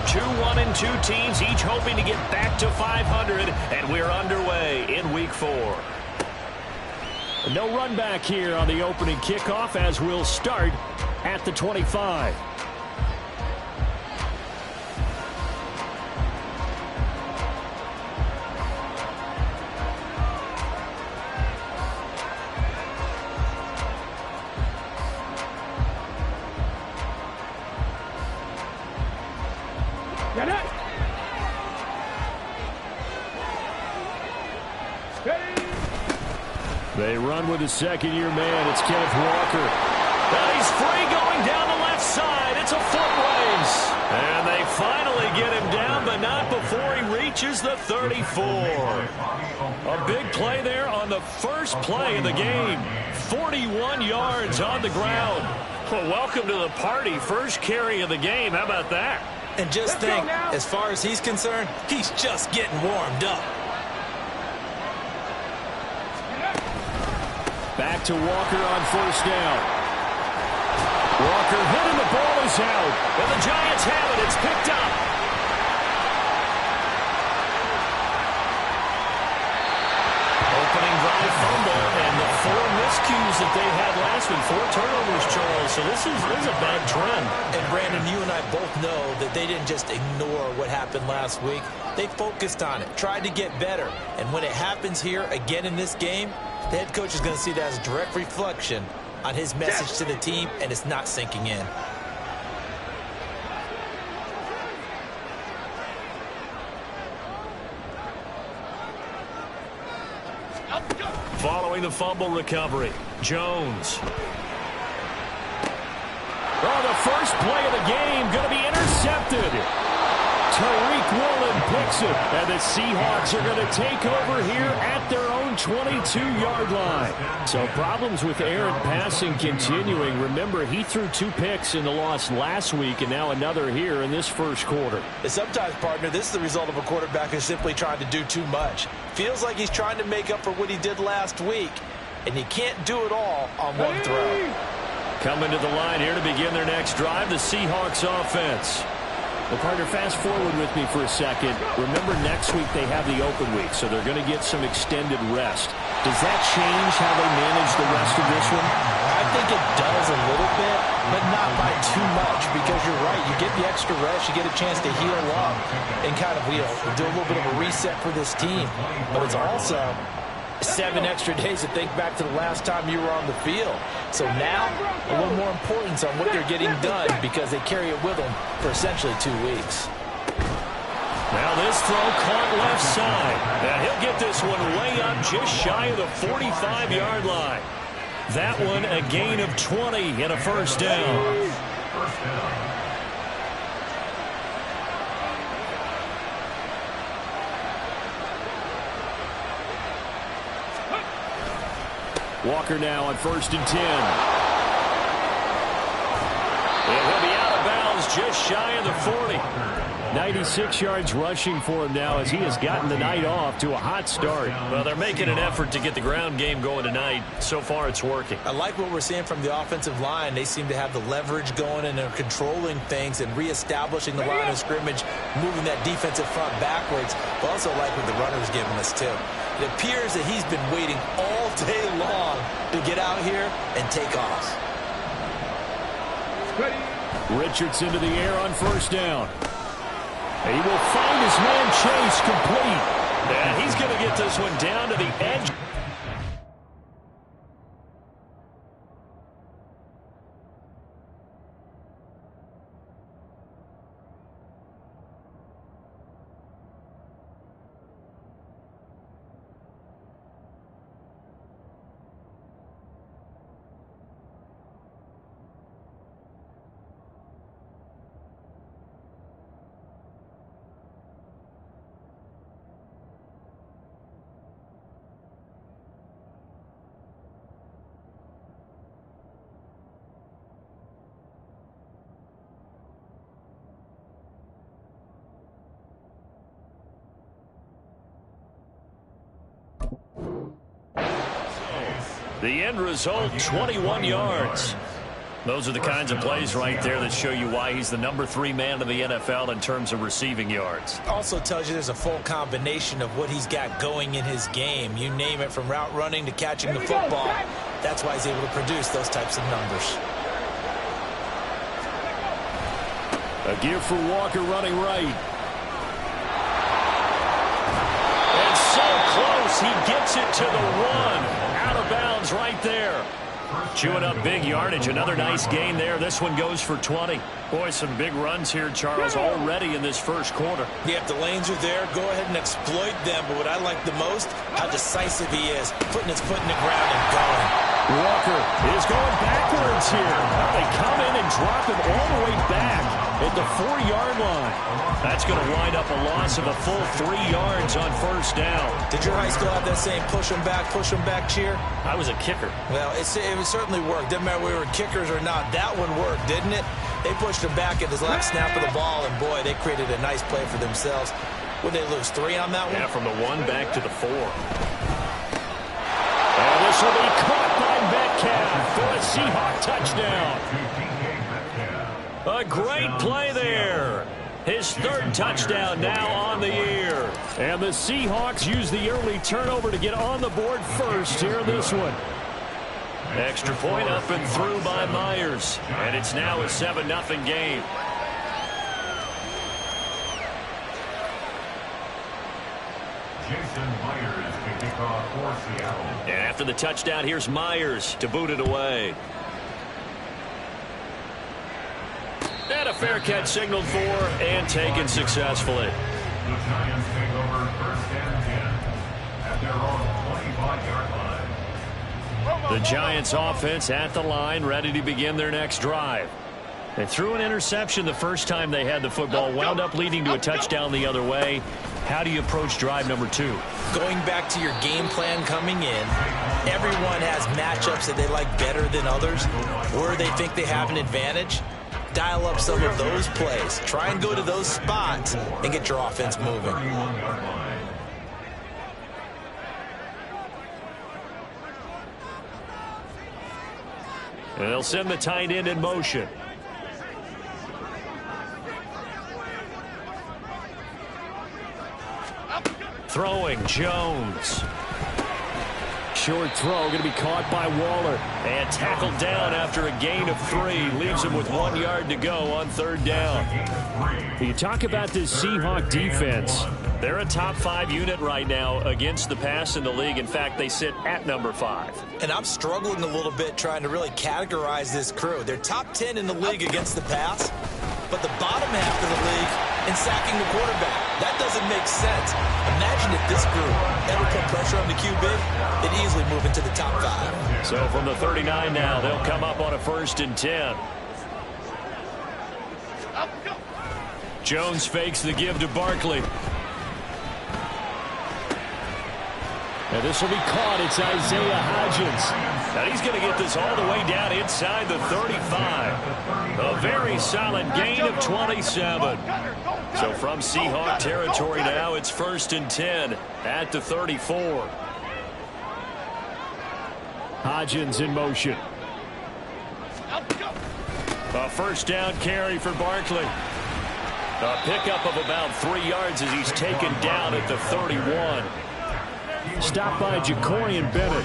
Two 1-2 teams, each hoping to get back to 500, and we're underway in Week 4. No run back here on the opening kickoff as we'll start at the 25. They run with the second-year man. It's Kenneth Walker. And he's free going down the left side. It's a foot race. And they finally get him down, but not before he reaches the 34. A big play there on the first play of the game. 41 yards on the ground. Well, welcome to the party. First carry of the game. How about that? And just think, as far as he's concerned, he's just getting warmed up. Back to Walker on first down. Walker hit and the ball is out. And the Giants have it. It's picked up. Opening drive fumble and the 4 miscues that they had last week. 4 turnovers, Charles. So this is a bad trend. And Brandon, you and I both know that they didn't just ignore what happened last week. They focused on it, tried to get better. And when it happens here again in this game, the head coach is going to see that as a direct reflection on his message to the team, and it's not sinking in. Following the fumble recovery, Jones. Oh, the first play of the game going to be intercepted. Tariq Woolen picks it, and the Seahawks are going to take over here at their own 22-yard line. So problems with errant passing continuing. Remember, he threw 2 picks in the loss last week, and now another here in this first quarter. And sometimes, partner, this is the result of a quarterback who's simply trying to do too much. Feels like he's trying to make up for what he did last week, and you can't do it all on one throw. Coming to the line here to begin their next drive, the Seahawks offense. Well, partner, fast forward with me for a second. Remember, next week they have the open week, so they're going to get some extended rest. Does that change how they manage the rest of this one? I think it does a little bit, but not by too much, because you're right. You get the extra rest, you get a chance to heal up and kind of, do a little bit of a reset for this team. But it's also 7 extra days to think back to the last time you were on the field. So now, a little more importance on what they're getting done because they carry it with them for essentially 2 weeks. Now this throw caught left side. And he'll get this one way up just shy of the 45-yard line. That one a gain of 20 and a first down. Walker now on 1st and 10. And he'll be out of bounds just shy of the 40. 96 yards rushing for him now as he has gotten the night off to a hot start. Well, they're making an effort to get the ground game going tonight. So far, it's working. I like what we're seeing from the offensive line. They seem to have the leverage going, and they're controlling things and reestablishing the line of scrimmage, moving that defensive front backwards. But also like what the runner's giving us, too. It appears that he's been waiting all day long to get out here and take off. Richardson to the air on 1st down. He will find his man Chase complete. And he's going to get this one down to the edge. The end result, 21 yards. Those are the kinds of plays right there that show you why he's the #3 man in the NFL in terms of receiving yards. Also tells you there's a full combination of what he's got going in his game. You name it, from route running to catching the football. That's why he's able to produce those types of numbers. A give for Walker running right. And so close, he gets it to the 1. Out of bounds right there. Chewing up big yardage. Another nice gain there. This one goes for 20. Boy, some big runs here, Charles, already in this first quarter. Yeah, if the lanes are there, go ahead and exploit them. But what I like the most, how decisive he is, putting his foot in the ground and going. Walker is going backwards here. They come in and drop him all the way back at the 4-yard line. That's going to wind up a loss of a full 3 yards on first down. Did your high school have that same push him back cheer? I was a kicker. Well, it certainly worked. Didn't matter whether we were kickers or not. That one worked, didn't it? They pushed him back at his last snap of the ball, and boy, they created a nice play for themselves. Would they lose 3 on that one? Yeah, from the 1 back to the 4. And this will be caught by Metcalf for a Seahawk touchdown. A great play there. His 3rd touchdown now on the year. And the Seahawks use the early turnover to get on the board first here in this one. Extra point up and through by Myers. And it's now a 7-0 game. And after the touchdown, here's Myers to boot it away. And a fair catch signaled for and taken successfully. The Giants take over 1st and 10 at their own 25-yard line. The Giants offense at the line, ready to begin their next drive. They threw an interception the first time they had the football, wound up leading to a touchdown the other way. How do you approach drive number 2? Going back to your game plan coming in, everyone has matchups that they like better than others, where they think they have an advantage. Dial up some of those plays. Try and go to those spots and get your offense moving. And they'll send the tight end in motion. Throwing, Jones. Short throw going to be caught by Waller. And tackled down after a gain of 3. Leaves him with 1 yard to go on 3rd down. You talk about this Seahawk defense. They're a top 5 unit right now against the pass in the league. In fact, they sit at number 5. And I'm struggling a little bit trying to really categorize this crew. They're top 10 in the league against the pass, but the bottom half of the league in sacking the quarterback. That doesn't make sense. Imagine if this group ever put pressure on the QB, they'd easily move into the top 5. So from the 39 now, they'll come up on a 1st and 10. Jones fakes the give to Barkley. And this will be caught. It's Isaiah Hodgins. Now he's going to get this all the way down inside the 35. A very solid gain of 27. So from Seahawk territory now, it's 1st and 10 at the 34. Hodgins in motion. A 1st down carry for Barkley. A pickup of about 3 yards as he's taken down at the 31. Stopped by Jacorian Bennett.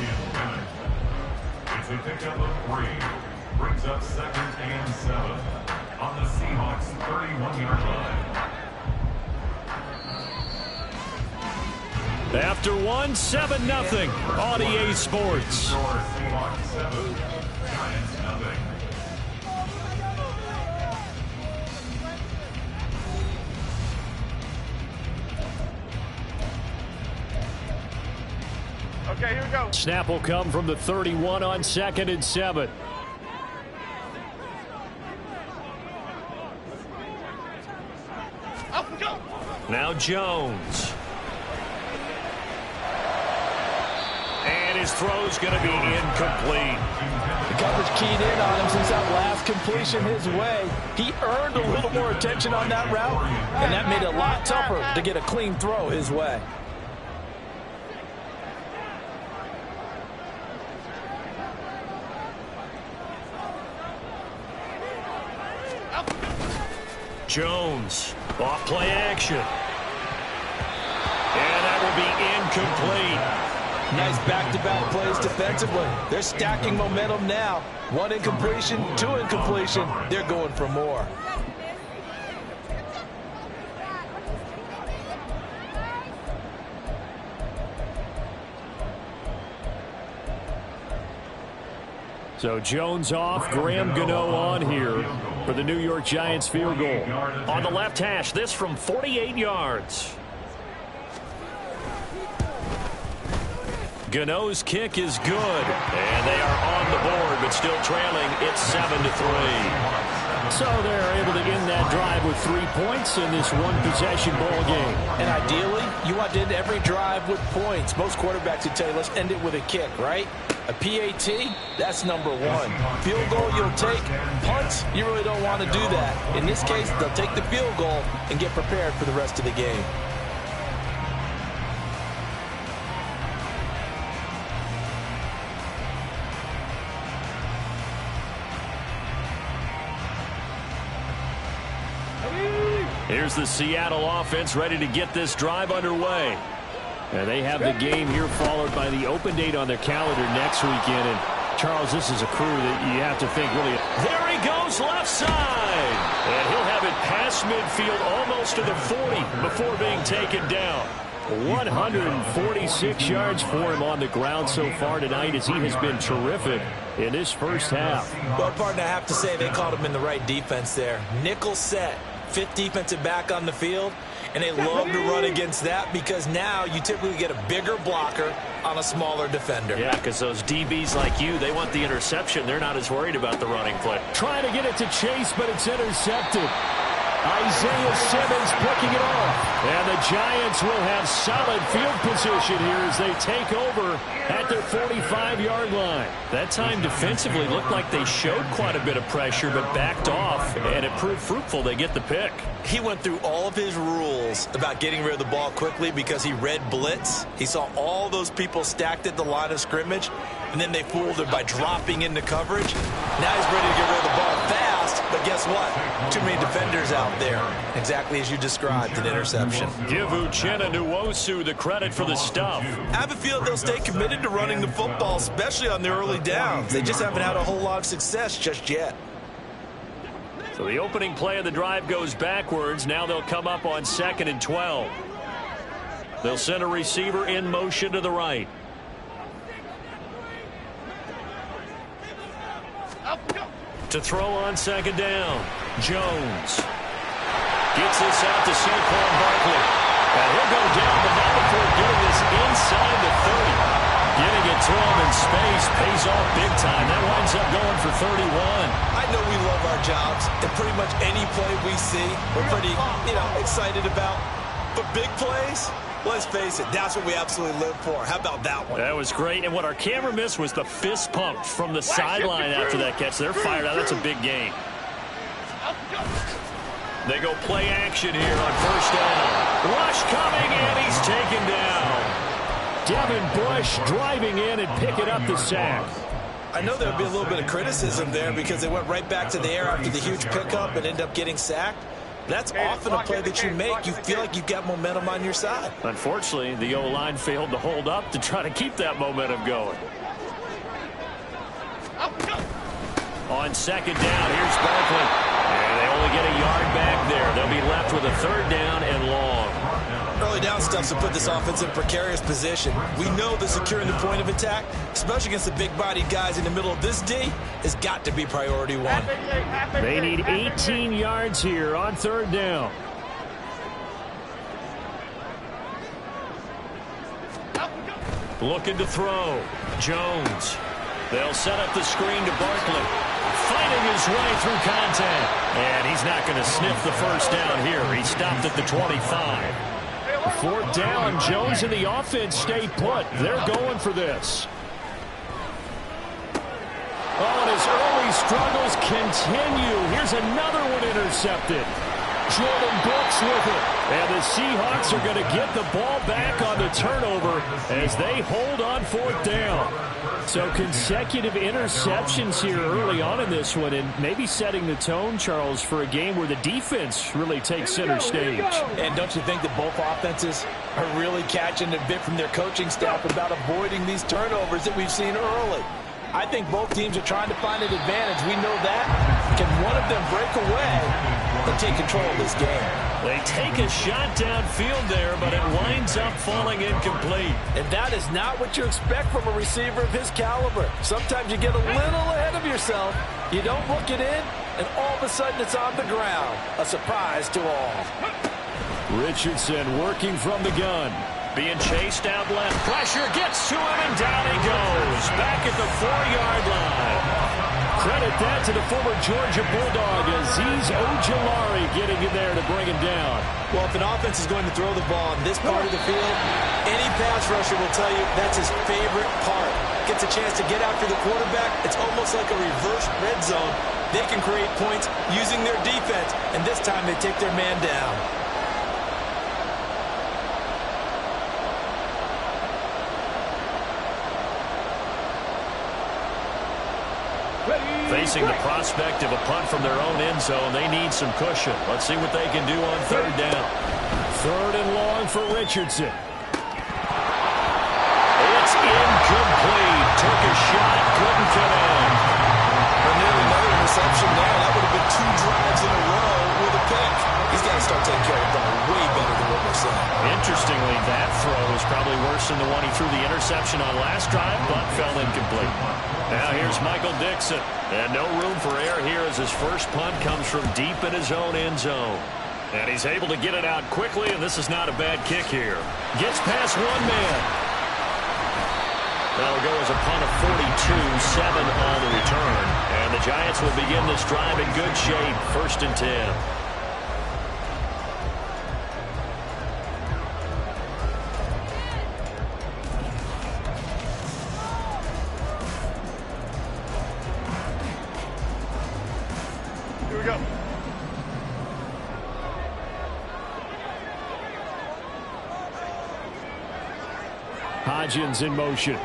It's a pickup of 3. Brings up 2nd and 7 on the Seahawks 31-yard line. After 1, 7-0 on EA Sports. Seahawks 7, Giants 0. Okay, here we go. Snap will come from the 31 on 2nd and 7. Up and go. Now Jones. And his throw's going to be incomplete. The coverage keyed in on him since that last completion his way. He earned a little more attention on that route, and that made it a lot tougher to get a clean throw his way. Jones, off play action. And that will be incomplete. Nice back-to-back plays defensively. They're stacking momentum now. 1 incompletion, 2 incompletion. They're going for more. So Jones off, Graham Gano on here for the New York Giants field goal. On the left hash, this from 48 yards. Gano's kick is good, and they are on the board, but still trailing. It's 7-3. So they're able to end that drive with 3 points in this one-possession ball game. And ideally, you want to end every drive with points. Most quarterbacks would tell you, let's end it with a kick, right? A PAT, that's number 1. Field goal you'll take. Punts, you really don't want to do that. In this case, they'll take the field goal and get prepared for the rest of the game. Here's the Seattle offense ready to get this drive underway. And they have the game here followed by the open date on their calendar next weekend. And Charles, this is a crew that you have to think really. There he goes left side. And he'll have it past midfield almost to the 40 before being taken down. 146 yards for him on the ground so far tonight as he has been terrific in this first half. Well, partner, I have to say they called him in the right defense there. Nickel set. 5th defensive back on the field, and they love to run against that because now you typically get a bigger blocker on a smaller defender. Yeah, because those DBs like you, they want the interception. They're not as worried about the running play. Trying to get it to Chase, but it's intercepted. Isaiah Simmons picking it off. And the Giants will have solid field position here as they take over at their 45-yard line. That time defensively looked like they showed quite a bit of pressure but backed off, and it proved fruitful. They get the pick. He went through all of his rules about getting rid of the ball quickly because he read blitz. He saw all those people stacked at the line of scrimmage, and then they fooled him by dropping into coverage. Now he's ready to get rid of the ball fast, but guess what? Too many defenders out there. Exactly as you described, an interception. Give Uchenna Nwosu the credit for the stuff. I have a feeling they'll stay committed to running the football, especially on their early downs. They just haven't had a whole lot of success just yet. So the opening play of the drive goes backwards. Now they'll come up on 2nd and 12. They'll send a receiver in motion to the right. To throw on 2nd down. Jones gets this out to Saquon Barkley. And he'll go down, but not before getting this inside the 30. Getting it to him in space pays off big time. That winds up going for 31. I know we love our jobs, and pretty much any play we see, we're pretty, excited about. But big plays, let's face it, that's what we absolutely live for. How about that one? That was great. And what our camera missed was the fist pump from the sideline after that catch. They're fired out. That's a big gain. They go play action here on 1st down. Rush coming, and he's taken down. Devin Bush driving in and picking up the sack. I know there'll be a little bit of criticism there because they went right back to the air after the huge pickup and ended up getting sacked. That's often a play that you make. You feel like you've got momentum on your side. Unfortunately, the O-line failed to hold up to try to keep that momentum going. On 2nd down, here's Barkley. And they only get a yard back there. They'll be left with a 3rd down and long. Early down stuff to put this offense in a precarious position. We know that securing the point of attack, especially against the big-bodied guys in the middle of this D, has got to be priority 1. They need 18 yards here on 3rd down. Looking to throw. Jones. They'll set up the screen to Barkley. Fighting his way through contact. And he's not going to sniff the 1st down here. He stopped at the 25. 4th down. Jones and the offense stay put. They're going for this. Oh, and his early struggles continue. Here's another one intercepted. Jordan Brooks with it. And the Seahawks are going to get the ball back on the turnover as they hold on fourth down. So consecutive interceptions here early on in this one, and maybe setting the tone, Charles, for a game where the defense really takes center stage. And don't you think that both offenses are really catching a bit from their coaching staff about avoiding these turnovers that we've seen early? I think both teams are trying to find an advantage. We know that. Can one of them break away and take control of this game? They take a shot downfield there, but it winds up falling incomplete. And that is not what you expect from a receiver of his caliber. Sometimes you get a little ahead of yourself. You don't look it in, and all of a sudden it's on the ground. A surprise to all. Richardson working from the gun. Being chased out left. Pressure gets to him, and down he goes. Back at the 4-yard line. Credit that to the former Georgia Bulldog, Azeez Ojulari getting in there to bring him down. Well, if an offense is going to throw the ball on this part of the field, any pass rusher will tell you that's his favorite part. Gets a chance to get after the quarterback. It's almost like a reverse red zone. They can create points using their defense, and this time they take their man down. Facing the prospect of a punt from their own end zone, they need some cushion. Let's see what they can do on third down. Third and long for Richardson. It's incomplete. Took a shot, couldn't connect. And then another interception there. That would have been 2 drives in a row with a pick. He's got to start taking care of the ball way better than what we're saying. Interestingly, that throw was probably worse than the one he threw the interception on last drive, but fell incomplete. Now here's Michael Dixon. And no room for error here as his first punt comes from deep in his own end zone. And he's able to get it out quickly, and this is not a bad kick here. Gets past one man. That'll go as a punt of 42, 7 on the return. And the Giants will begin this drive in good shape, 1st and 10. Hodgins in motion.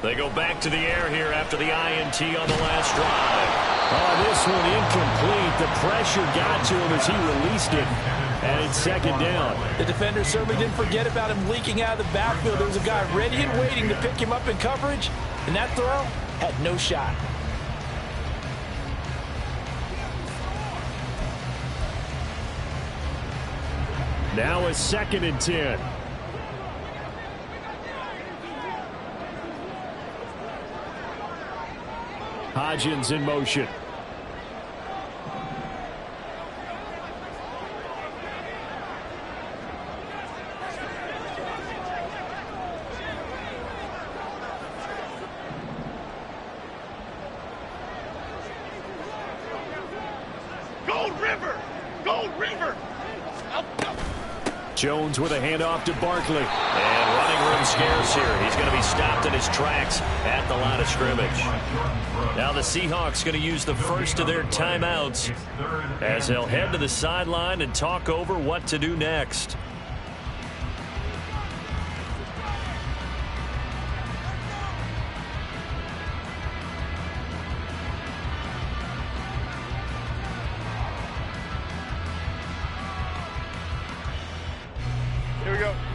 They go back to the air here after the INT on the last drive. Oh, this one incomplete. The pressure got to him as he released it. And it's 2nd down. The defender certainly didn't forget about him leaking out of the backfield. There was a guy ready and waiting to pick him up in coverage. And that throw had no shot. Now a 2nd and 10. Hodgins in motion. Gold River! Gold River! Jones with a handoff to Barkley. And running room scarce here. He's going to be stopped in his tracks at the line of scrimmage. Now the Seahawks going to use the first of their timeouts as they'll head to the sideline and talk over what to do next.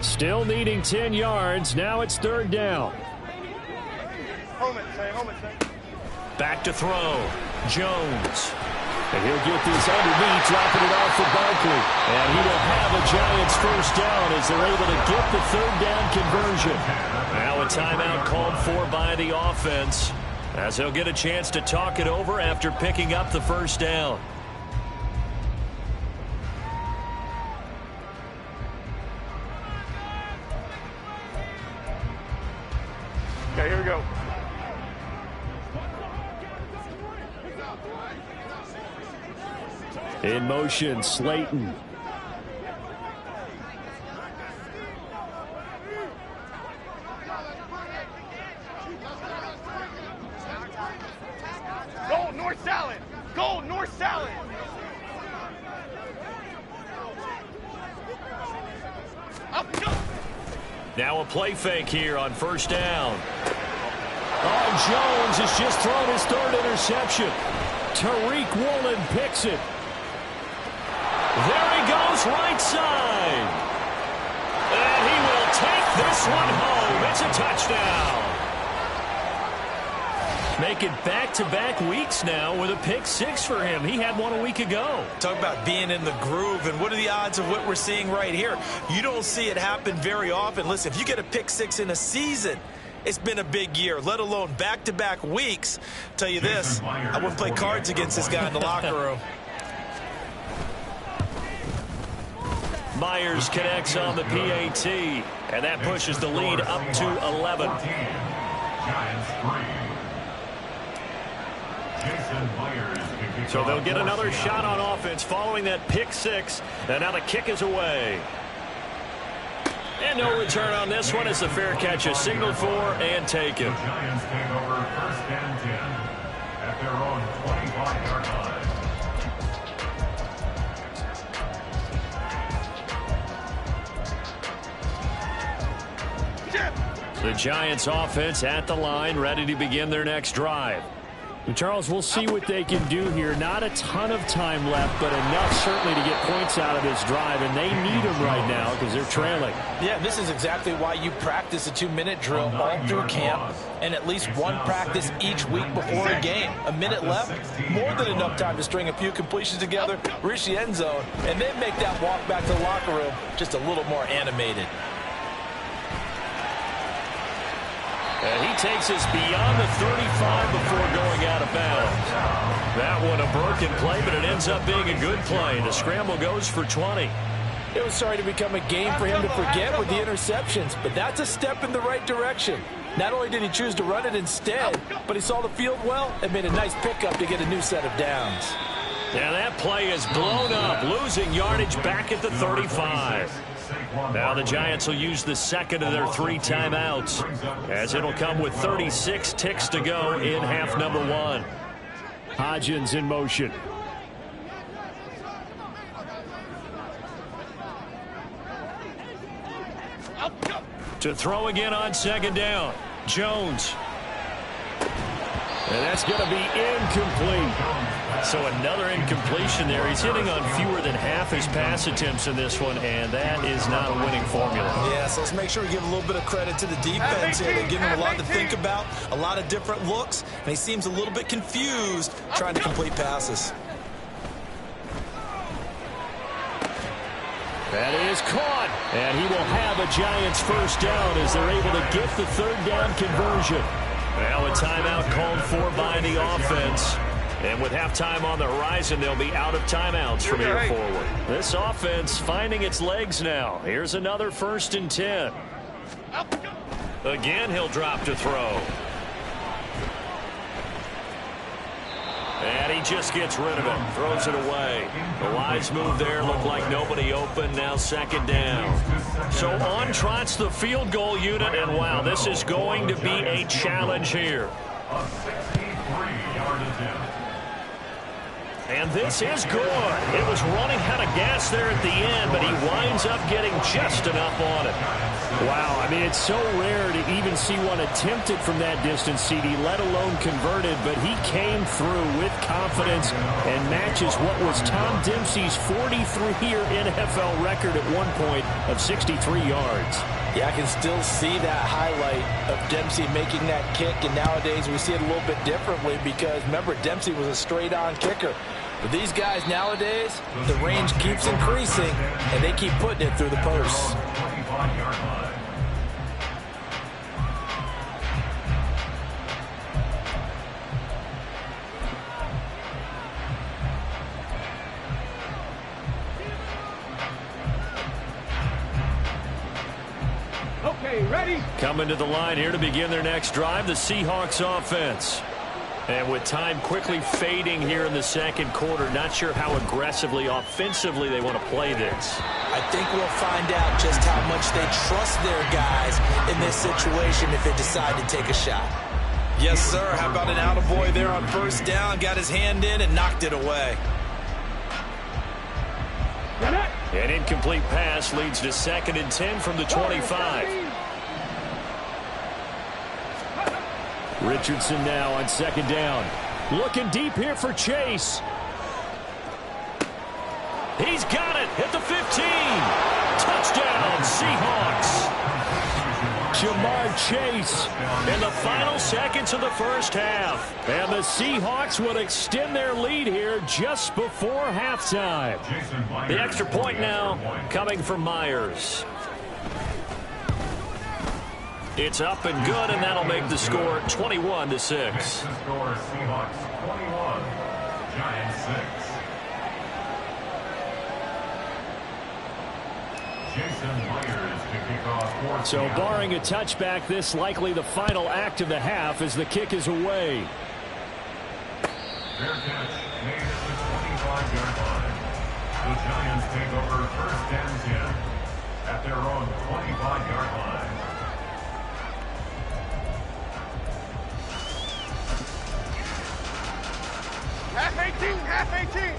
Still needing 10 yards. Now it's 3rd down. Back to throw. Jones. And he'll get this underneath, dropping it off for Barkley. And he will have a Giants 1st down as they're able to get the 3rd down conversion. Now a timeout called for by the offense as he'll get a chance to talk it over after picking up the 1st down. Okay, here we go. In motion, Slayton. salad. Go north salad. Up, go. Now a play fake here on first down. Oh, Jones has just thrown his third interception. Tariq Woolen picks it. There he goes, right side. And he will take this one home. It's a touchdown. Make it back-to-back weeks now with a pick six for him. He had one a week ago. Talk about being in the groove, and what are the odds of what we're seeing right here? You don't see it happen very often. Listen, if you get a pick six in a season, it's been a big year, let alone back-to-back weeks. Tell you this, I wouldn't play cards against this guy in the locker room. Myers connects on the PAT, and that pushes the lead up to 11. So they'll get another shot on offense following that pick six, and now the kick is away. And no return on this one as the fair catch is signaled for and taken. The Giants take over first and 10 at their own 25-yard line. The Giants offense at the line, ready to begin their next drive. And Charles, we'll see what they can do here. Not a ton of time left, but enough certainly to get points out of this drive, and they need them right now because they're trailing. Yeah, this is exactly why you practice a 2-minute drill all through camp and at least one practice each week before a game. A minute left, more than enough time to string a few completions together, reach the end zone, and then make that walk back to the locker room just a little more animated. And he takes us beyond the 35 before going out of bounds. That one a broken play, but it ends up being a good play. The scramble goes for 20. It was starting to become a game for him to forget with the interceptions, but that's a step in the right direction. Not only did he choose to run it instead, but he saw the field well and made a nice pickup to get a new set of downs. And that play is blown up, losing yardage back at the 35. Now the Giants will use the second of their 3 timeouts, as it'll come with 36 ticks to go in half number 1. Hodgins in motion. To throw again on second down. Jones. And that's going to be incomplete. So another incompletion there. He's hitting on fewer than half his pass attempts in this one, and that is not a winning formula. Yeah, so let's make sure we give a little bit of credit to the defense here. They're giving him a lot to think about, a lot of different looks, and he seems a little bit confused trying to complete passes. That is caught, and he will have a Giants first down as they're able to get the third down conversion. Now a timeout called for by the offense. And with halftime on the horizon, they'll be out of timeouts from here forward. This offense finding its legs now. Here's another 1st and 10. Again, he'll drop to throw. And he just gets rid of it. Throws it away. The wise move there. Looked like nobody open. Now second down. So on trots the field goal unit. And wow, this is going to be a challenge here. A 63-yard attempt. And this is good. It was running out of gas there at the end, but he winds up getting just enough on it. Wow, I mean, it's so rare to even see one attempted from that distance, CD, let alone converted, but he came through with confidence and matches what was Tom Dempsey's 43-year NFL record at one point of 63 yards. Yeah, I can still see that highlight of Dempsey making that kick, and nowadays we see it a little bit differently because, remember, Dempsey was a straight-on kicker. But these guys nowadays, the range keeps increasing, and they keep putting it through the posts. Okay, ready? Coming to the line here to begin their next drive, the Seahawks offense. And with time quickly fading here in the second quarter, not sure how aggressively, offensively they want to play this. I think we'll find out just how much they trust their guys in this situation if they decide to take a shot. Yes, sir. How about an attaboy there on first down? Got his hand in and knocked it away. An incomplete pass leads to 2nd and 10 from the 25. Richardson now on 2nd down. Looking deep here for Chase. He's got it at the 15. Touchdown, Seahawks. Jamar Chase in the final seconds of the first half. And the Seahawks would extend their lead here just before halftime. The extra point now coming from Myers. It's up and good, and that'll make the score 21-6. The score, Seahawks 21, Giants 6. So barring a touchback, this likely the final act of the half as the kick is away. Fair catch made at the 25-yard line. The Giants take over 1st and 10 at their own 25-yard line. Half 18, half 18.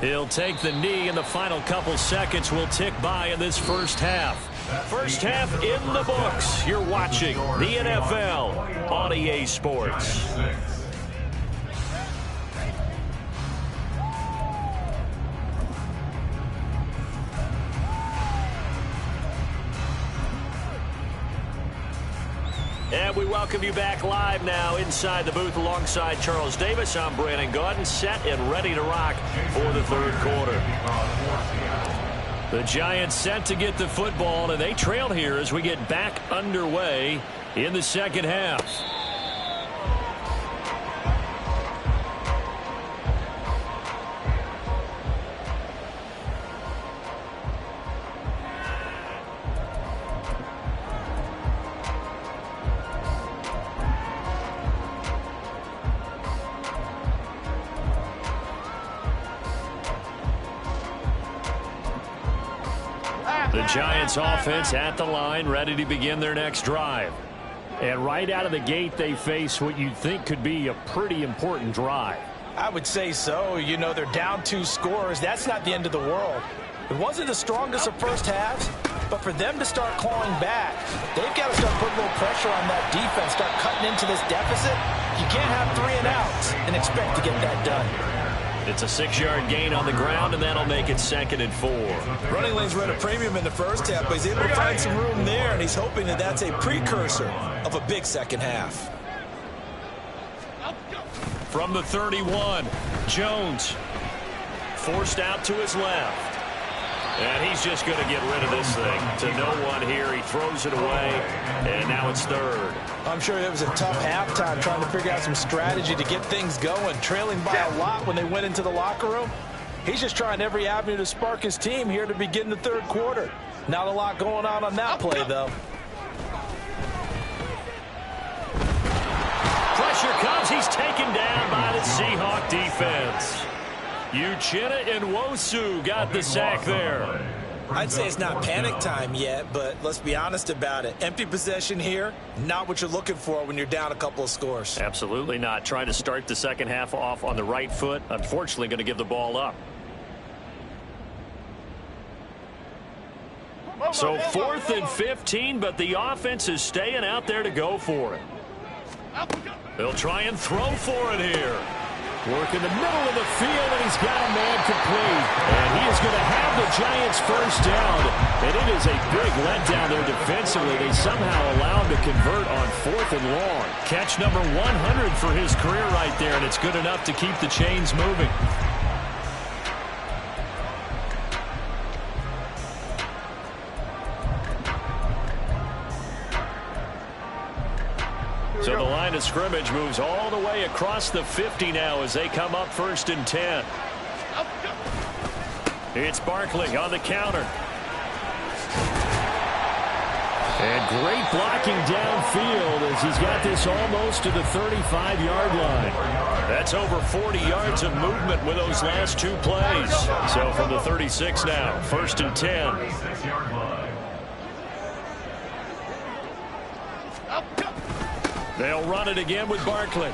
He'll take the knee, and the final couple seconds will tick by in this first half. First half in the books. You're watching the NFL on EA Sports. And we welcome you back live now inside the booth alongside Charles Davis. I'm Brandon Gaudin, set and ready to rock for the third quarter. The Giants set to get the football, and they trail here as we get back underway in the second half. The Giants offense at the line, ready to begin their next drive. And right out of the gate, they face what you'd think could be a pretty important drive. I would say so. You know, they're down 2 scores. That's not the end of the world. It wasn't the strongest of first halves, but for them to start clawing back, they've got to start putting a little pressure on that defense, start cutting into this deficit. You can't have 3 and outs and expect to get that done. It's a 6-yard gain on the ground, and that'll make it 2nd and 4. Running lanes were at a premium in the first half, but he's able to find some room there, and he's hoping that that's a precursor of a big second half. From the 31, Jones forced out to his left. And he's just going to get rid of this thing to no one here. He throws it away, and now it's 3rd. I'm sure it was a tough halftime trying to figure out some strategy to get things going, trailing by a lot when they went into the locker room. He's just trying every avenue to spark his team here to begin the third quarter. Not a lot going on that play, though. Pressure comes. He's taken down by the Seahawk defense. Uchenna and Nwosu got the sack there. I'd say it's not panic time yet, but let's be honest about it. Empty possession here, not what you're looking for when you're down a couple of scores. Absolutely not. Trying to start the second half off on the right foot. Unfortunately, going to give the ball up. So 4th and 15, but the offense is staying out there to go for it. They'll try and throw for it here. Work in the middle of the field, and he's got a man complete. And he is going to have the Giants first down. And it is a big letdown there defensively. They somehow allow him to convert on 4th and long. Catch number 100 for his career right there, and it's good enough to keep the chains moving. So the line of scrimmage moves all the way across the 50 now as they come up 1st and 10. It's Barkley on the counter. And great blocking downfield as he's got this almost to the 35-yard line. That's over 40 yards of movement with those last 2 plays. So from the 36 now, 1st and 10. They'll run it again with Barkley.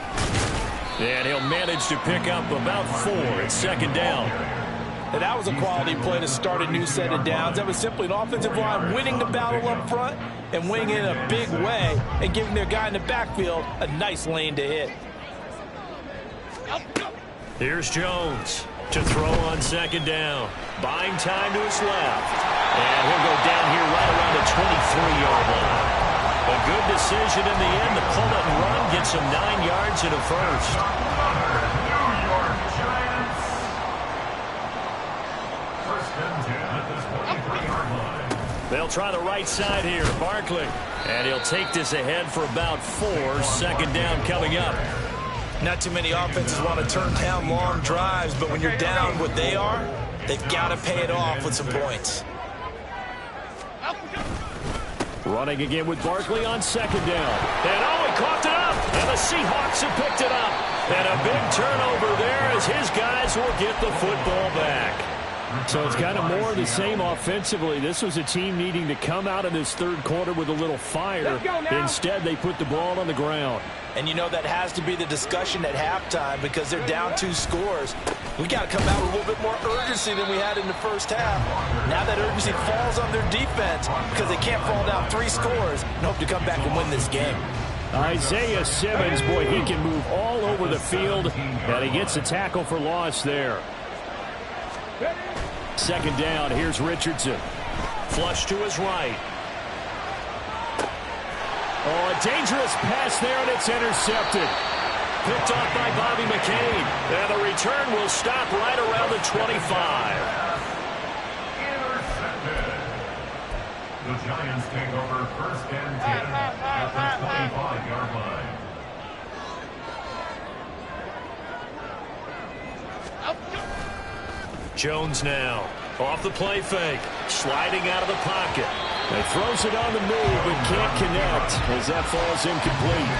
And he'll manage to pick up about 4 at second down. And that was a quality play to start a new set of downs. That was simply an offensive line winning the battle up front and winning it in a big way and giving their guy in the backfield a nice lane to hit. Here's Jones to throw on second down. Buying time to his left. And he'll go down here right around the 23-yard line. A good decision in the end to pull it and run, gets him 9 yards and a first. They'll try the right side here. Barkley. And he'll take this ahead for about 4. Second down coming up. Not too many offenses want to turn down long drives, but when you're down what they are, they've got to pay it off with some points. Running again with Barkley on second down. And oh, he coughed it up. And the Seahawks have picked it up. And a big turnover there as his guys will get the football back. So it's kind of more of the same offensively. This was a team needing to come out of this third quarter with a little fire. Instead, they put the ball on the ground. And you know that has to be the discussion at halftime because they're down 2 scores. We got to come out with a little bit more urgency than we had in the first half. Now that urgency falls on their defense because they can't fall down 3 scores and hope to come back and win this game. Isaiah Simmons, boy, he can move all over the field, and he gets a tackle for loss there. Second down, here's Richardson. Flush to his right. Oh, a dangerous pass there, and it's intercepted. Picked off by Bobby McCain. And the return will stop right around the 25. Intercepted. The Giants take over first and 10 at the 25-yard line. Jones now. Off the play fake. Sliding out of the pocket. He throws it on the move, but can't connect as that falls incomplete.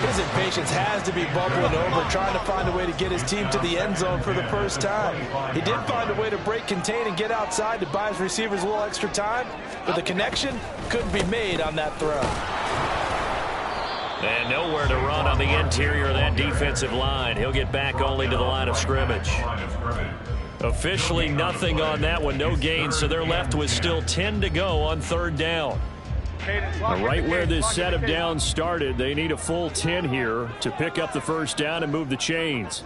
His impatience has to be bubbling over, trying to find a way to get his team to the end zone for the first time. He did find a way to break contain and get outside to buy his receivers a little extra time, but the connection couldn't be made on that throw. And nowhere to run on the interior of that defensive line. He'll get back only to the line of scrimmage. Officially nothing on that one, no gain, so they're left with still 10 to go on third down. Right where this set of downs started, they need a full 10 here to pick up the first down and move the chains.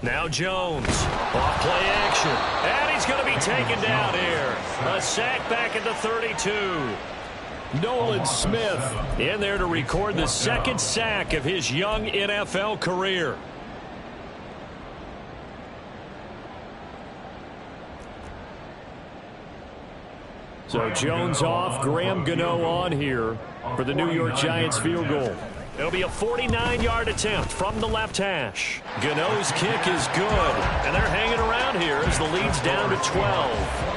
Now Jones, off play action, and he's going to be taken down here. A sack back at the 32. Nolan Smith in there to record the second sack of his young NFL career. So Jones off, Graham Gano on here for the New York Giants field goal. It'll be a 49-yard attempt from the left hash. Gano's kick is good, and they're hanging around here as the lead's down to 12.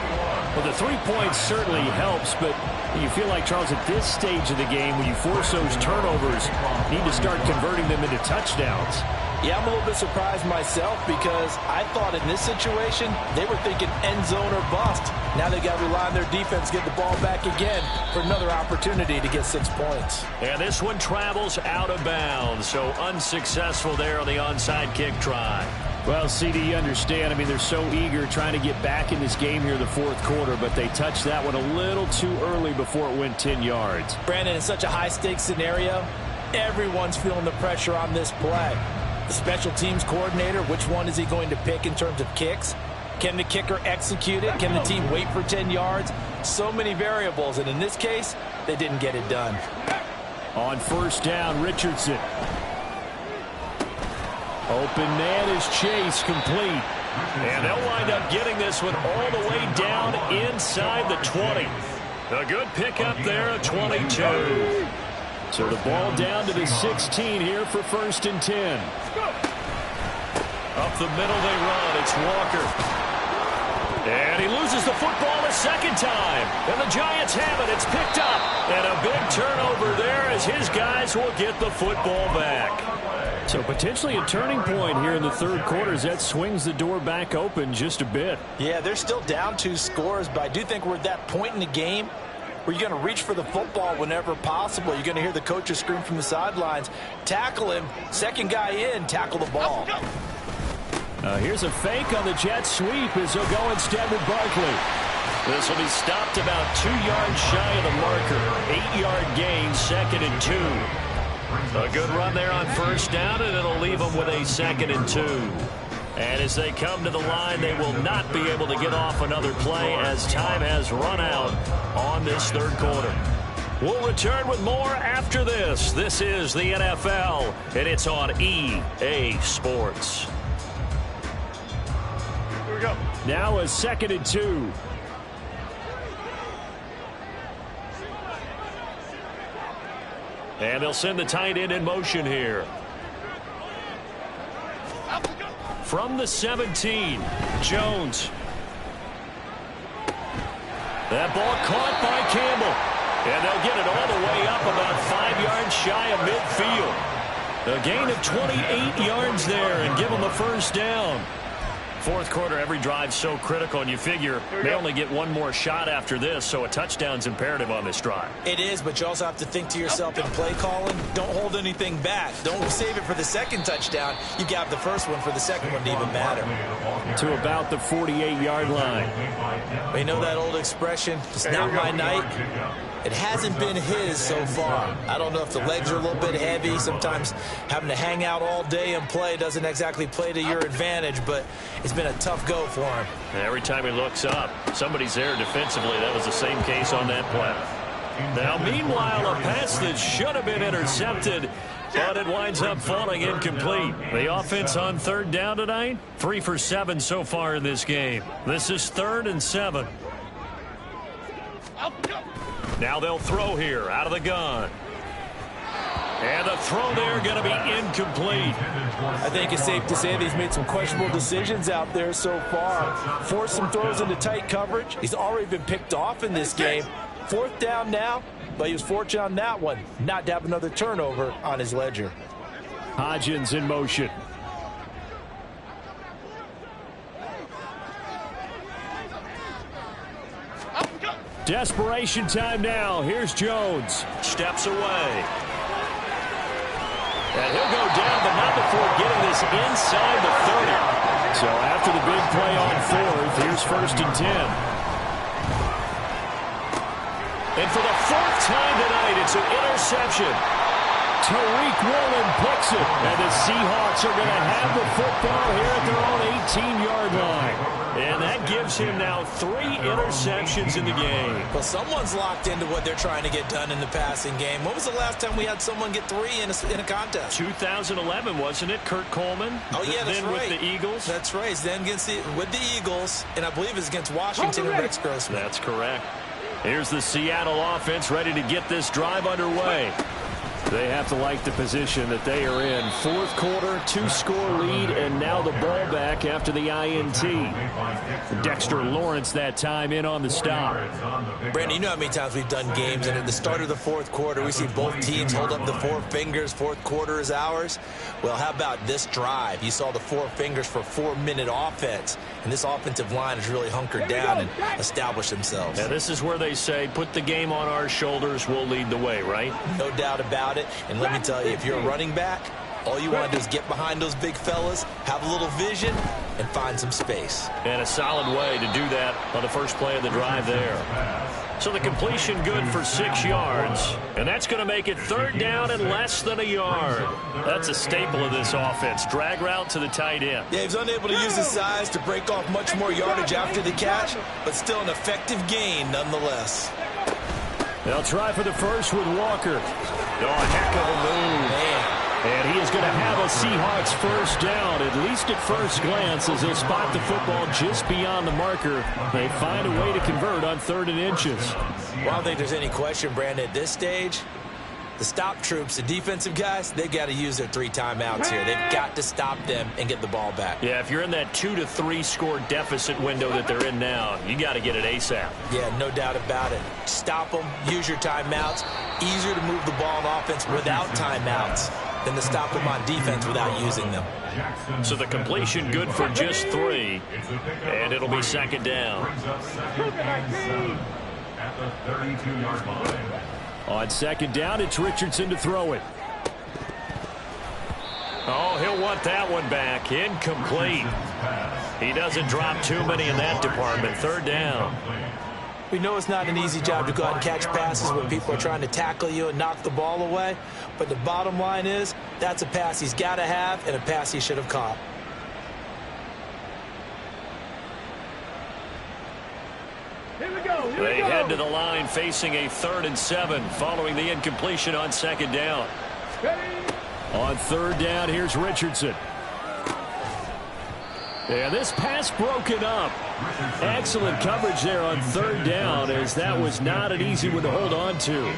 Well, the 3 points certainly helps, but you feel like, Charles, at this stage of the game, when you force those turnovers, you need to start converting them into touchdowns. Yeah, I'm a little bit surprised myself because I thought in this situation they were thinking end zone or bust. Now they got to rely on their defense, get the ball back again for another opportunity to get 6 points. And this one travels out of bounds, so unsuccessful there on the onside kick try. Well, CD, you understand. I mean, they're so eager trying to get back in this game here in the fourth quarter, but they touched that one a little too early before it went 10 yards. Brandon, in such a high-stakes scenario, everyone's feeling the pressure on this play. The special teams coordinator, which one is he going to pick in terms of kicks? Can the kicker execute it? Can the team wait for 10 yards? So many variables, and in this case, they didn't get it done. On first down, Richardson. Open man is Chase, complete. And they'll wind up getting this one all the way down inside the 20. A good pickup there at 22. So the ball down to the 16 here for first and 10. Up the middle they run. It's Walker. And he loses the football a second time. And the Giants have it. It's picked up. And a big turnover there as his guys will get the football back. So potentially a turning point here in the third quarter as that swings the door back open just a bit. Yeah, they're still down 2 scores, but I do think we're at that point in the game where you're going to reach for the football whenever possible. You're going to hear the coaches scream from the sidelines, tackle him, second guy in, tackle the ball. Here's a fake on the jet sweep as he'll go instead with Barkley. This will be stopped about 2 yards shy of the marker. 8-yard gain, 2nd and 2. A good run there on first down, and it'll leave them with a 2nd and 2. And as they come to the line, they will not be able to get off another play as time has run out on this third quarter. We'll return with more after this. This is the NFL, and it's on EA Sports. Here we go. Now a 2nd and 2. And they'll send the tight end in motion here. From the 17, Jones. That ball caught by Campbell. And they'll get it all the way up about 5 yards shy of midfield. A gain of 28 yards there and give them a first down. Fourth quarter, every drive's so critical, and you figure they only get one more shot after this, so a touchdown's imperative on this drive. It is, but you also have to think to yourself in play calling, don't hold anything back. Don't save it for the second touchdown. You got the first one for the second one to even matter. To about the 48-yard line. We know that old expression, it's not my night. It hasn't been his so far. I don't know if the legs are a little bit heavy. Sometimes having to hang out all day and play doesn't exactly play to your advantage, but it's been a tough go for him. Every time he looks up, somebody's there defensively. That was the same case on that play. Now, meanwhile, a pass that should have been intercepted, but it winds up falling incomplete. The offense on third down tonight, 3 for 7 so far in this game. This is 3rd and 7. Now they'll throw here out of the gun. And the throw there going to be incomplete. I think it's safe to say that he's made some questionable decisions out there so far. Forced some throws into tight coverage. He's already been picked off in this game. 4th down now, but he was fortunate on that one not to have another turnover on his ledger. Hodgins in motion. Desperation time now. Here's Jones. Steps away. And he'll go down, but not before getting this inside the 30. So after the big play on 4th, here's 1st and 10. And for the 4th time tonight, it's an interception. Tariq Woolen picks it. And the Seahawks are going to have the football here at their own 18-yard line. And that gives him now 3 interceptions in the game. Well, someone's locked into what they're trying to get done in the passing game. When was the last time we had someone get 3 in a contest? 2011, wasn't it? Kurt Coleman. Oh, yeah, that's then right. With the Eagles. That's right. Then with the Eagles, and I believe it's against Washington and Rex Grossman. That's correct. Here's the Seattle offense ready to get this drive underway. They have to like the position that they are in. 4th quarter, 2-score lead, and now the ball back after the INT. Dexter Lawrence that time in on the stop. Brandon, you know how many times we've done games, and at the start of the 4th quarter, we see both teams hold up the 4 fingers. 4th quarter is ours. Well, how about this drive? You saw the 4 fingers for 4-minute offense, and this offensive line has really hunkered down and established themselves. Now, this is where they say, put the game on our shoulders, we'll lead the way, right? No doubt about it. And let me tell you, if you're a running back, all you want to do is get behind those big fellas, have a little vision, and find some space. And a solid way to do that on the first play of the drive there. So the completion good for 6 yards. And that's going to make it 3rd down and less than a yard. That's a staple of this offense. Drag route to the tight end. Yeah, he was unable to use his size to break off much more yardage after the catch, but still an effective gain nonetheless. They'll try for the first with Walker. Oh, a heck of a move. Man. And he is going to have a Seahawks first down, at least at first glance, as they'll spot the football just beyond the marker. They find a way to convert on 3rd and inches. Well, I don't think there's any question, Brandon, at this stage, the stop troops, the defensive guys, they've got to use their 3 timeouts here. They've got to stop them and get the ball back. Yeah, if you're in that 2 to 3 score deficit window that they're in now, you got to get it ASAP. Yeah, no doubt about it. Stop them, use your timeouts. Easier to move the ball on offense without timeouts than to stop them on defense without using them. So the completion good for just 3, and it'll be 2nd down. at the 32-yard line. On second down, it's Richardson to throw it. Oh, he'll want that one back. Incomplete. He doesn't drop too many in that department. Third down. We know it's not an easy job to go out and catch passes when people are trying to tackle you and knock the ball away. But the bottom line is, that's a pass he's got to have and a pass he should have caught. They head to the line facing a 3rd and 7 following the incompletion on second down. On third down, here's Richardson. Yeah, this pass broken up. Excellent coverage there on third down, as that was not an easy one to hold on to.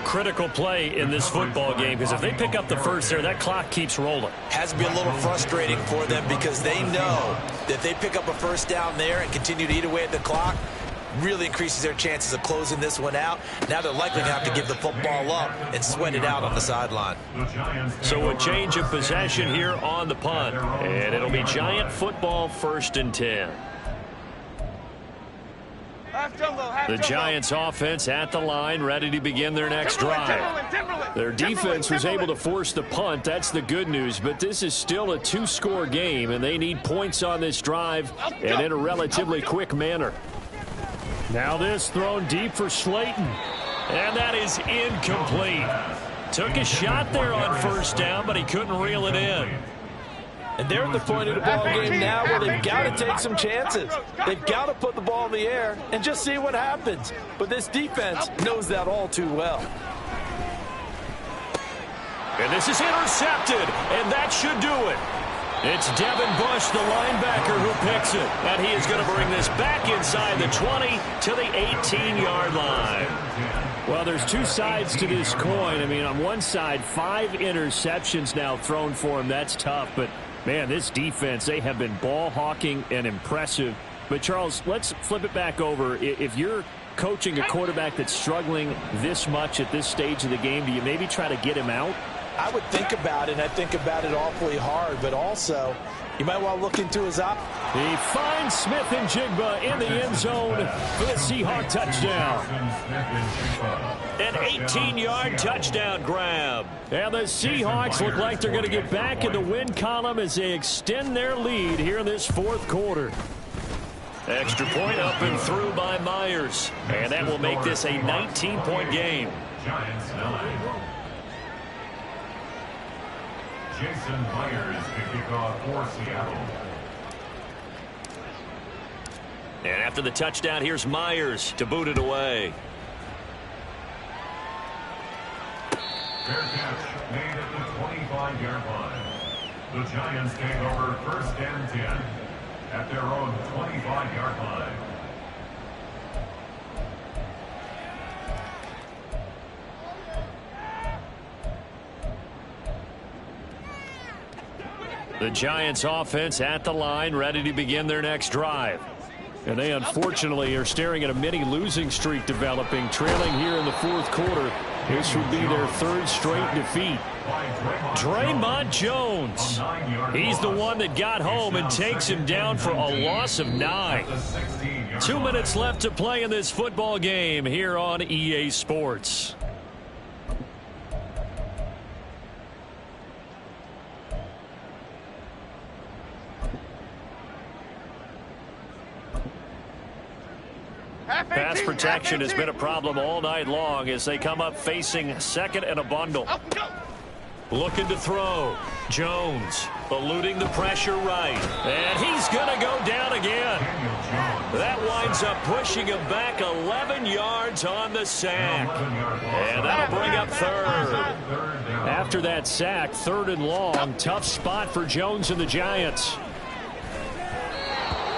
Critical play in this football game, because if they pick up the first there, that clock keeps rolling. Has to be a little frustrating for them because they know that if they pick up a first down there and continue to eat away at the clock, really increases their chances of closing this one out. Now they're likely going to have to give the football up and sweat it out on the sideline. So a change of possession here on the punt, and it'll be Giant football 1st and 10. The Giants offense at the line, ready to begin their next drive. Their defense was able to force the punt. That's the good news, but this is still a 2-score game, and they need points on this drive and in a relatively quick manner. Now this thrown deep for Slayton. And that is incomplete. Took a shot there on first down, but he couldn't reel it in. And they're at the point of the ball game now where they've got to take some chances. They've got to put the ball in the air and just see what happens. But this defense knows that all too well. And this is intercepted, and that should do it. It's Devin Bush, the linebacker, who picks it. And he is going to bring this back inside the 20 to the 18-yard line. Well, there's two sides to this coin. I mean, on one side, 5 interceptions now thrown for him. That's tough. But, man, this defense, they have been ball hawking and impressive. But, Charles, let's flip it back over. If you're coaching a quarterback that's struggling this much at this stage of the game, do you maybe try to get him out? I would think about it, and I think about it awfully hard. But also, you might want to look into his op. He finds Smith and Jigba in the end zone for the Seahawk touchdown. An 18-yard touchdown grab. And the Seahawks look like they're going to get back in the win column as they extend their lead here in this fourth quarter. Extra point up and through by Myers. And that will make this a 19-point game. Giants 9. Jason Myers to kick off for Seattle. And after the touchdown, here's Myers to boot it away. Fair catch made at the 25-yard line. The Giants take over 1st and 10 at their own 25-yard line. The Giants offense at the line, ready to begin their next drive. And they unfortunately are staring at a mini losing streak developing, trailing here in the fourth quarter. This would be their 3rd straight defeat. Draymond Jones. He's the one that got home and takes him down for a loss of 9. 2 minutes left to play in this football game here on EA Sports. Pass protection has been a problem all night long as they come up facing 2nd and a bundle. Looking to throw. Jones eluding the pressure right. And he's going to go down again. That winds up pushing him back 11 yards on the sack. And that'll bring up 3rd. After that sack, 3rd and long. Tough spot for Jones and the Giants.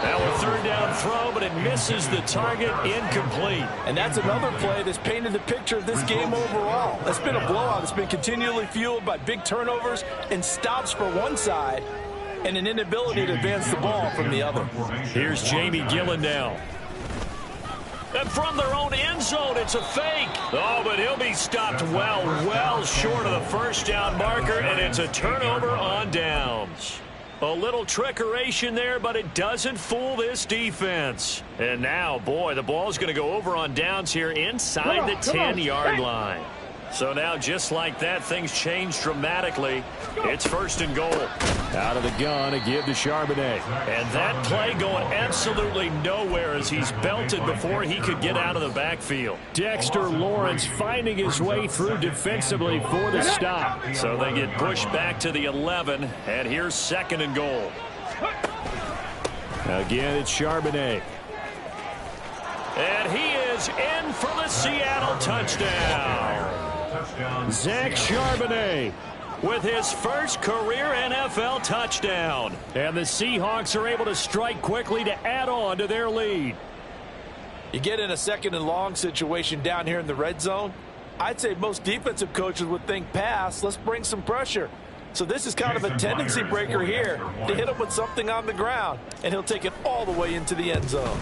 Now a 3rd down throw, but it misses the target, incomplete. And that's another play that's painted the picture of this game overall. It's been a blowout. It's been continually fueled by big turnovers and stops for one side and an inability to advance the ball from the other. Here's Jamie Gillen now. And from their own end zone, it's a fake. Oh, but he'll be stopped well short of the 1st down marker, and it's a turnover on downs. A little trickeration there, but it doesn't fool this defense. And now, boy, the ball's going to go over on downs here inside the 10-yard line. So now, just like that, things change dramatically. It's first and goal. Out of the gun, a give to Charbonnet. And that play going absolutely nowhere as he's belted before he could get out of the backfield. Dexter Lawrence finding his way through defensively for the stop. So they get pushed back to the 11, and here's second and goal. Again, it's Charbonnet. And he is in for the Seattle touchdown. Zach Charbonnet with his first career NFL touchdown. And the Seahawks are able to strike quickly to add on to their lead. You get in a second and long situation down here in the red zone. I'd say most defensive coaches would think pass. Let's bring some pressure. So this is kind of a tendency breaker here to hit him with something on the ground. And he'll take it all the way into the end zone.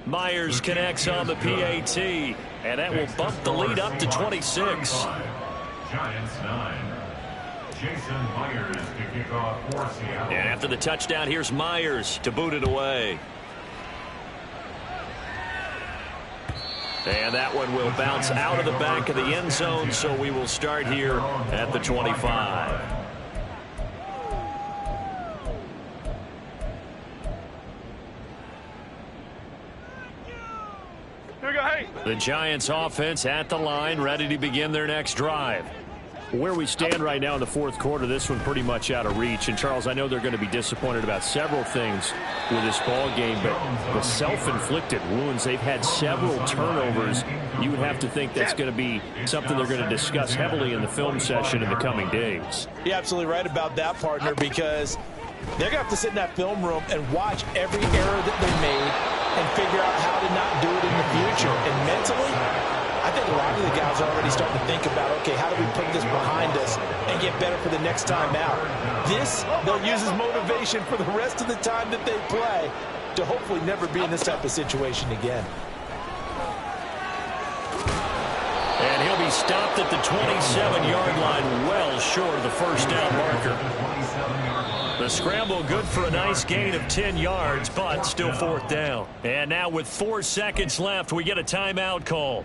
Myers connects on the PAT, and that will bump the lead up to 26. Giants 9. Jason Myers to kick off for Seattle. And after the touchdown, here's Myers to boot it away. And that one will bounce out of the back of the end zone, so we will start here at the 25. The Giants offense at the line, ready to begin their next drive. Where we stand right now in the fourth quarter, this one pretty much out of reach. And, Charles, I know they're going to be disappointed about several things with this ball game, but the self-inflicted wounds, they've had several turnovers. You would have to think that's going to be something they're going to discuss heavily in the film session in the coming days. You're absolutely right about that, partner, because they're going to have to sit in that film room and watch every error that they made and figure out how to not do it in the future. And mentally, I think a lot of the guys are already starting to think about, okay, how do we put this behind us and get better for the next time out? This, they'll use as motivation for the rest of the time that they play to hopefully never be in this type of situation again. And he'll be stopped at the 27-yard line, well short of the first down marker. The scramble good for a nice gain of 10 yards, but still fourth down. And now with 4 seconds left, we get a timeout call.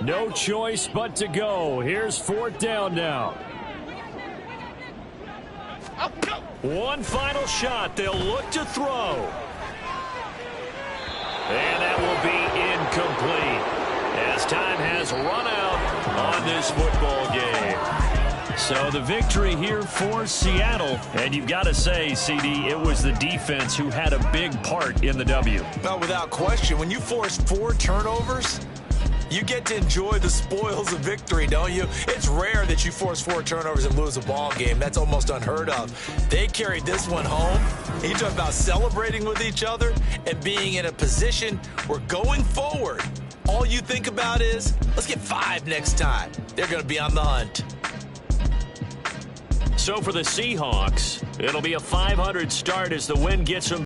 No choice but to go. Here's fourth down now. One final shot. They'll look to throw. And that will be incomplete as time has run out on this football game. So the victory here for Seattle. And you've got to say, CD, it was the defense who had a big part in the W. Well, without question, when you force 4 turnovers, you get to enjoy the spoils of victory, don't you? It's rare that you force 4 turnovers and lose a ball game. That's almost unheard of. They carried this one home. You talk about celebrating with each other and being in a position where going forward, all you think about is, let's get 5 next time. They're going to be on the hunt. So for the Seahawks, it'll be a 500 start as the win gets them